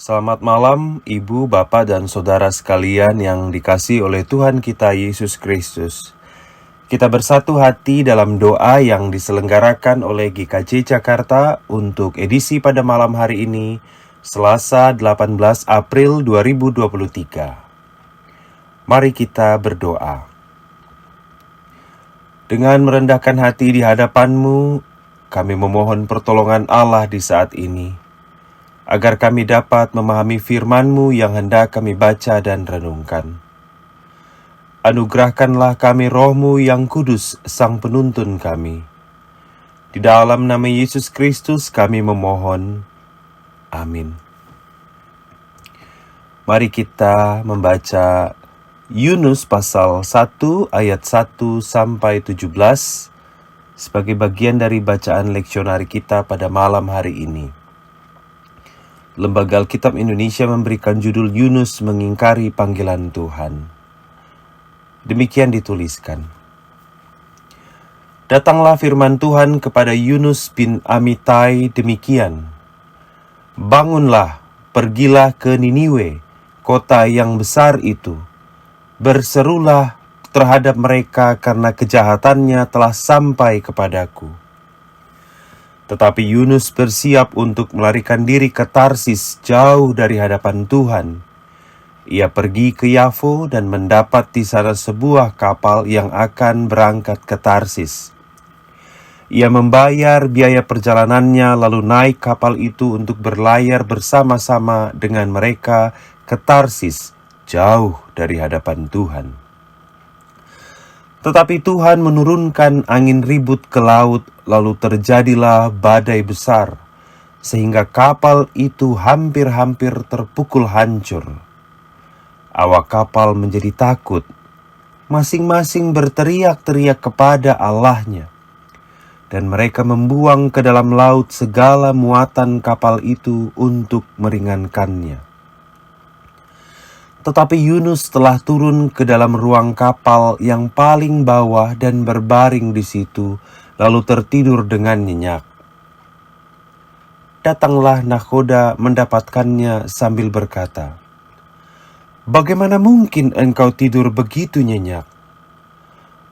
Selamat malam, Ibu, Bapak, dan Saudara sekalian yang dikasihi oleh Tuhan kita Yesus Kristus. Kita bersatu hati dalam doa yang diselenggarakan oleh GKJ Jakarta untuk edisi pada malam hari ini, Selasa 18 April 2023. Mari kita berdoa. Dengan merendahkan hati di hadapan-Mu, kami memohon pertolongan Allah di saat ini, agar kami dapat memahami firman-Mu yang hendak kami baca dan renungkan. Anugerahkanlah kami Roh-Mu yang kudus, Sang Penuntun kami. Di dalam nama Yesus Kristus kami memohon. Amin. Mari kita membaca Yunus pasal 1 ayat 1 sampai 17 sebagai bagian dari bacaan leksionari kita pada malam hari ini. Lembaga Alkitab Indonesia memberikan judul Yunus mengingkari panggilan Tuhan. Demikian dituliskan. Datanglah firman Tuhan kepada Yunus bin Amitai demikian. Bangunlah, pergilah ke Niniwe, kota yang besar itu. Berserulah terhadap mereka karena kejahatannya telah sampai kepadaku. Tetapi Yunus bersiap untuk melarikan diri ke Tarsis jauh dari hadapan Tuhan. Ia pergi ke Yafo dan mendapat di sana sebuah kapal yang akan berangkat ke Tarsis. Ia membayar biaya perjalanannya lalu naik kapal itu untuk berlayar bersama-sama dengan mereka ke Tarsis jauh dari hadapan Tuhan. Tetapi Tuhan menurunkan angin ribut ke laut, lalu terjadilah badai besar, sehingga kapal itu hampir-hampir terpukul hancur. Awak kapal menjadi takut, masing-masing berteriak-teriak kepada Allahnya, dan mereka membuang ke dalam laut segala muatan kapal itu untuk meringankannya. Tetapi Yunus telah turun ke dalam ruang kapal yang paling bawah dan berbaring di situ, lalu tertidur dengan nyenyak. Datanglah nakhoda mendapatkannya sambil berkata, "Bagaimana mungkin engkau tidur begitu nyenyak?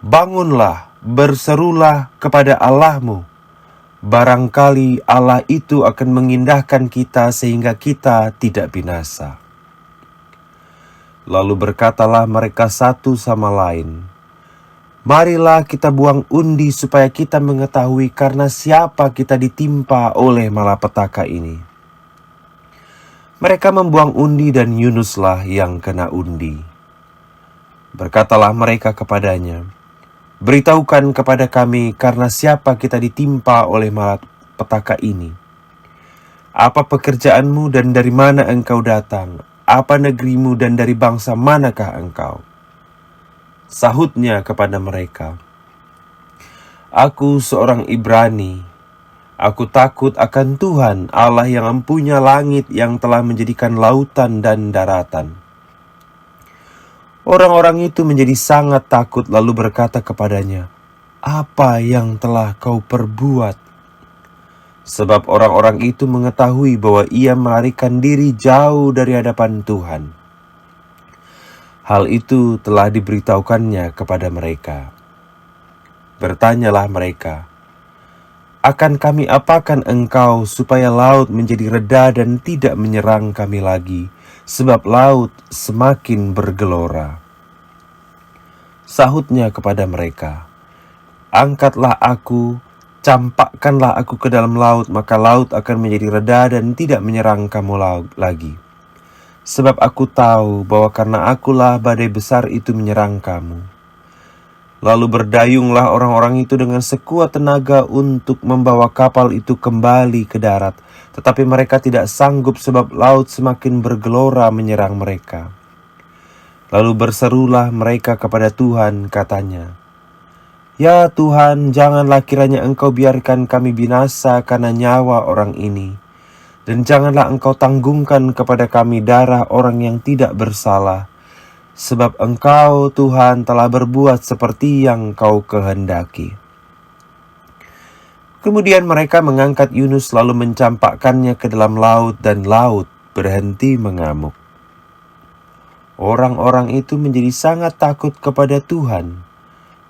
Bangunlah, berserulah kepada Allahmu. Barangkali Allah itu akan mengindahkan kita sehingga kita tidak binasa." Lalu berkatalah mereka satu sama lain, "Marilah kita buang undi supaya kita mengetahui karena siapa kita ditimpa oleh malapetaka ini." Mereka membuang undi dan Yunuslah yang kena undi. Berkatalah mereka kepadanya, "Beritahukan kepada kami karena siapa kita ditimpa oleh malapetaka ini. Apa pekerjaanmu dan dari mana engkau datang? Apa negerimu dan dari bangsa manakah engkau?" Sahutnya kepada mereka, "Aku seorang Ibrani. Aku takut akan Tuhan, Allah yang empunya langit yang telah menjadikan lautan dan daratan." Orang-orang itu menjadi sangat takut lalu berkata kepadanya, "Apa yang telah kau perbuat?" Sebab orang-orang itu mengetahui bahwa ia melarikan diri jauh dari hadapan Tuhan. Hal itu telah diberitahukannya kepada mereka. Bertanyalah mereka, "Akan kami apakan engkau supaya laut menjadi reda dan tidak menyerang kami lagi, sebab laut semakin bergelora?" Sahutnya kepada mereka, "Angkatlah aku, campakkanlah aku ke dalam laut, maka laut akan menjadi reda dan tidak menyerang kamu lagi. Sebab aku tahu bahwa karena akulah badai besar itu menyerang kamu." Lalu berdayunglah orang-orang itu dengan sekuat tenaga untuk membawa kapal itu kembali ke darat. Tetapi mereka tidak sanggup sebab laut semakin bergelora menyerang mereka. Lalu berserulah mereka kepada Tuhan, katanya, "Ya Tuhan, janganlah kiranya Engkau biarkan kami binasa karena nyawa orang ini. Dan janganlah Engkau tanggungkan kepada kami darah orang yang tidak bersalah. Sebab Engkau, Tuhan, telah berbuat seperti yang Kau kehendaki." Kemudian mereka mengangkat Yunus lalu mencampakkannya ke dalam laut dan laut berhenti mengamuk. Orang-orang itu menjadi sangat takut kepada Tuhan,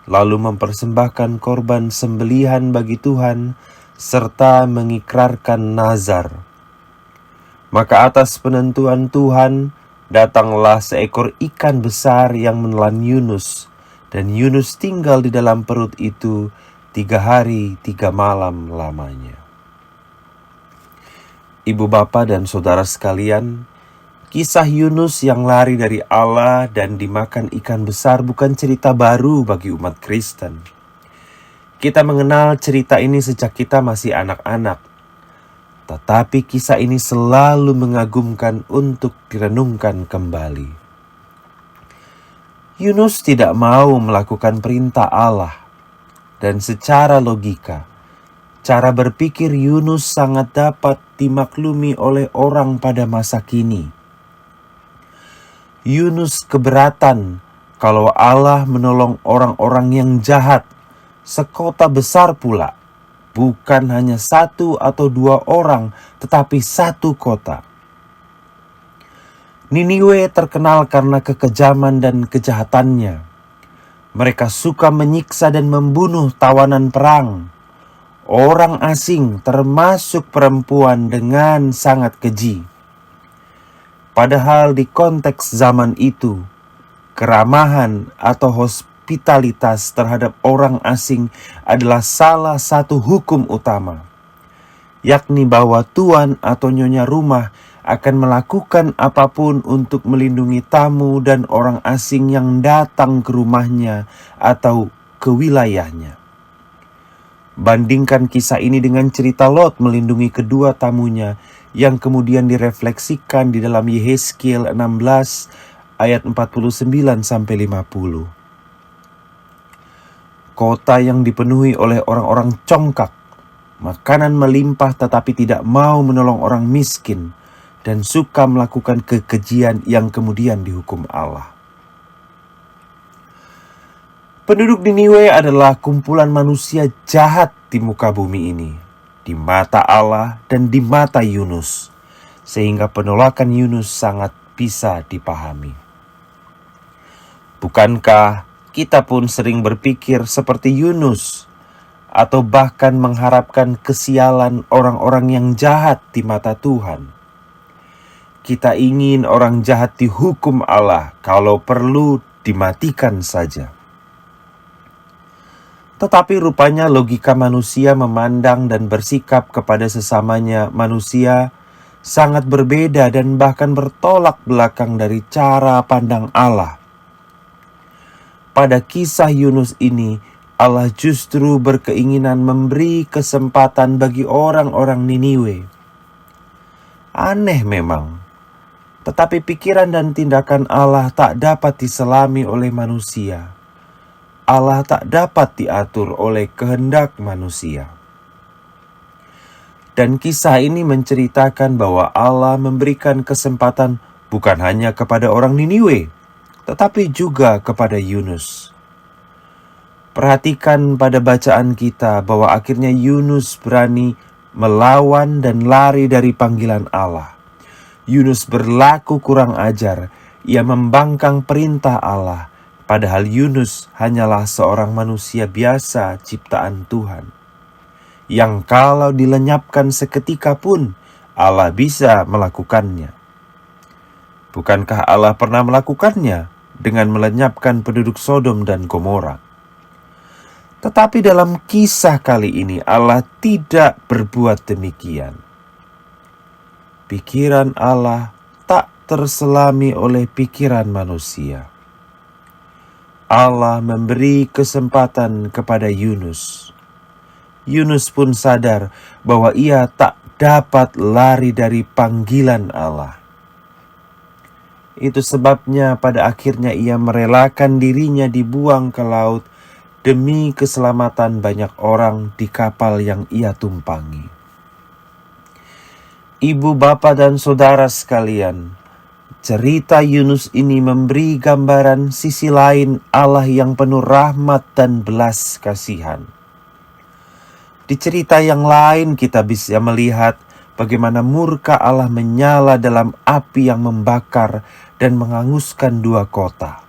lalu mempersembahkan korban sembelihan bagi Tuhan, serta mengikrarkan nazar. Maka atas penentuan Tuhan, datanglah seekor ikan besar yang menelan Yunus, dan Yunus tinggal di dalam perut itu 3 hari 3 malam lamanya. Ibu bapa dan saudara sekalian, kisah Yunus yang lari dari Allah dan dimakan ikan besar bukan cerita baru bagi umat Kristen. Kita mengenal cerita ini sejak kita masih anak-anak. Tetapi kisah ini selalu mengagumkan untuk direnungkan kembali. Yunus tidak mau melakukan perintah Allah. Dan secara logika, cara berpikir Yunus sangat dapat dimaklumi oleh orang pada masa kini. Yunus keberatan kalau Allah menolong orang-orang yang jahat, sekota besar pula. Bukan hanya 1 atau 2 orang, tetapi 1 kota. Niniwe terkenal karena kekejaman dan kejahatannya. Mereka suka menyiksa dan membunuh tawanan perang. Orang asing termasuk perempuan dengan sangat keji. Padahal di konteks zaman itu, keramahan atau hospitalitas terhadap orang asing adalah salah satu hukum utama, yakni bahwa tuan atau nyonya rumah akan melakukan apapun untuk melindungi tamu dan orang asing yang datang ke rumahnya atau ke wilayahnya. Bandingkan kisah ini dengan cerita Lot melindungi kedua tamunya yang kemudian direfleksikan di dalam Yehezkiel 16 ayat 49-50. Kota yang dipenuhi oleh orang-orang congkak, makanan melimpah tetapi tidak mau menolong orang miskin, dan suka melakukan kekejian yang kemudian dihukum Allah. Penduduk Niniwe adalah kumpulan manusia jahat di muka bumi ini, di mata Allah dan di mata Yunus, sehingga penolakan Yunus sangat bisa dipahami. Bukankah kita pun sering berpikir seperti Yunus, atau bahkan mengharapkan kesialan orang-orang yang jahat di mata Tuhan? Kita ingin orang jahat dihukum Allah, kalau perlu dimatikan saja. Tetapi rupanya logika manusia memandang dan bersikap kepada sesamanya manusia sangat berbeda dan bahkan bertolak belakang dari cara pandang Allah. Pada kisah Yunus ini, Allah justru berkeinginan memberi kesempatan bagi orang-orang Niniwe. Aneh memang, tetapi pikiran dan tindakan Allah tak dapat diselami oleh manusia. Allah tak dapat diatur oleh kehendak manusia. Dan kisah ini menceritakan bahwa Allah memberikan kesempatan bukan hanya kepada orang Niniwe, tetapi juga kepada Yunus. Perhatikan pada bacaan kita bahwa akhirnya Yunus berani melawan dan lari dari panggilan Allah. Yunus berlaku kurang ajar, ia membangkang perintah Allah. Padahal Yunus hanyalah seorang manusia biasa ciptaan Tuhan, yang kalau dilenyapkan seketika pun Allah bisa melakukannya. Bukankah Allah pernah melakukannya dengan melenyapkan penduduk Sodom dan Gomora? Tetapi dalam kisah kali ini Allah tidak berbuat demikian. Pikiran Allah tak terselami oleh pikiran manusia. Allah memberi kesempatan kepada Yunus. Yunus pun sadar bahwa ia tak dapat lari dari panggilan Allah. Itu sebabnya pada akhirnya ia merelakan dirinya dibuang ke laut demi keselamatan banyak orang di kapal yang ia tumpangi. Ibu, bapa, dan saudara sekalian, cerita Yunus ini memberi gambaran sisi lain Allah yang penuh rahmat dan belas kasihan. Di cerita yang lain kita bisa melihat bagaimana murka Allah menyala dalam api yang membakar dan menghanguskan 2 kota.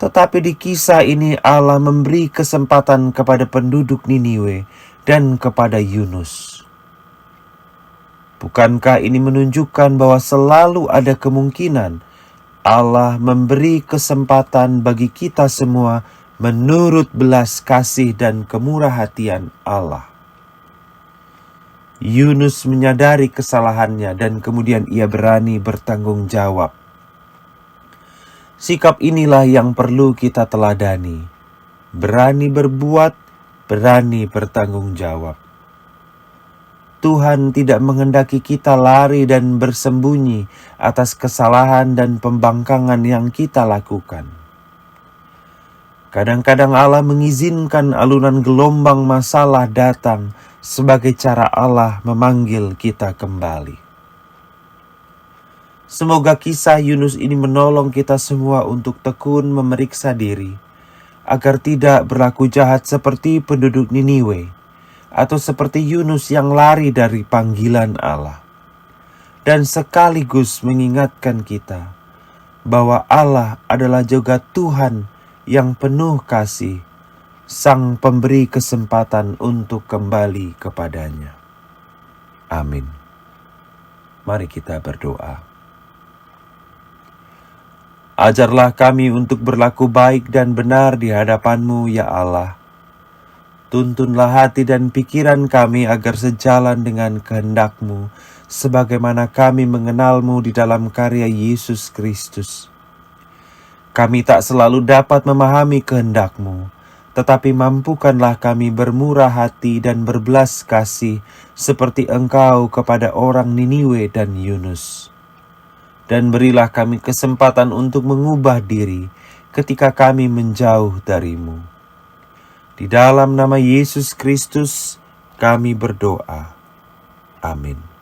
Tetapi di kisah ini Allah memberi kesempatan kepada penduduk Niniwe dan kepada Yunus. Bukankah ini menunjukkan bahwa selalu ada kemungkinan Allah memberi kesempatan bagi kita semua menurut belas kasih dan kemurahhatian Allah? Yunus menyadari kesalahannya dan kemudian ia berani bertanggung jawab. Sikap inilah yang perlu kita teladani. Berani berbuat, berani bertanggung jawab. Tuhan tidak menghendaki kita lari dan bersembunyi atas kesalahan dan pembangkangan yang kita lakukan. Kadang-kadang Allah mengizinkan alunan gelombang masalah datang sebagai cara Allah memanggil kita kembali. Semoga kisah Yunus ini menolong kita semua untuk tekun memeriksa diri, agar tidak berlaku jahat seperti penduduk Niniwe, atau seperti Yunus yang lari dari panggilan Allah. Dan sekaligus mengingatkan kita bahwa Allah adalah juga Tuhan yang penuh kasih, Sang pemberi kesempatan untuk kembali kepadanya. Amin. Mari kita berdoa. Ajarlah kami untuk berlaku baik dan benar di hadapan-Mu, ya Allah. Tuntunlah hati dan pikiran kami agar sejalan dengan kehendak-Mu, sebagaimana kami mengenal-Mu di dalam karya Yesus Kristus. Kami tak selalu dapat memahami kehendak-Mu, tetapi mampukanlah kami bermurah hati dan berbelas kasih seperti Engkau kepada orang Niniwe dan Yunus. Dan berilah kami kesempatan untuk mengubah diri ketika kami menjauh dari-Mu. Di dalam nama Yesus Kristus kami berdoa. Amin.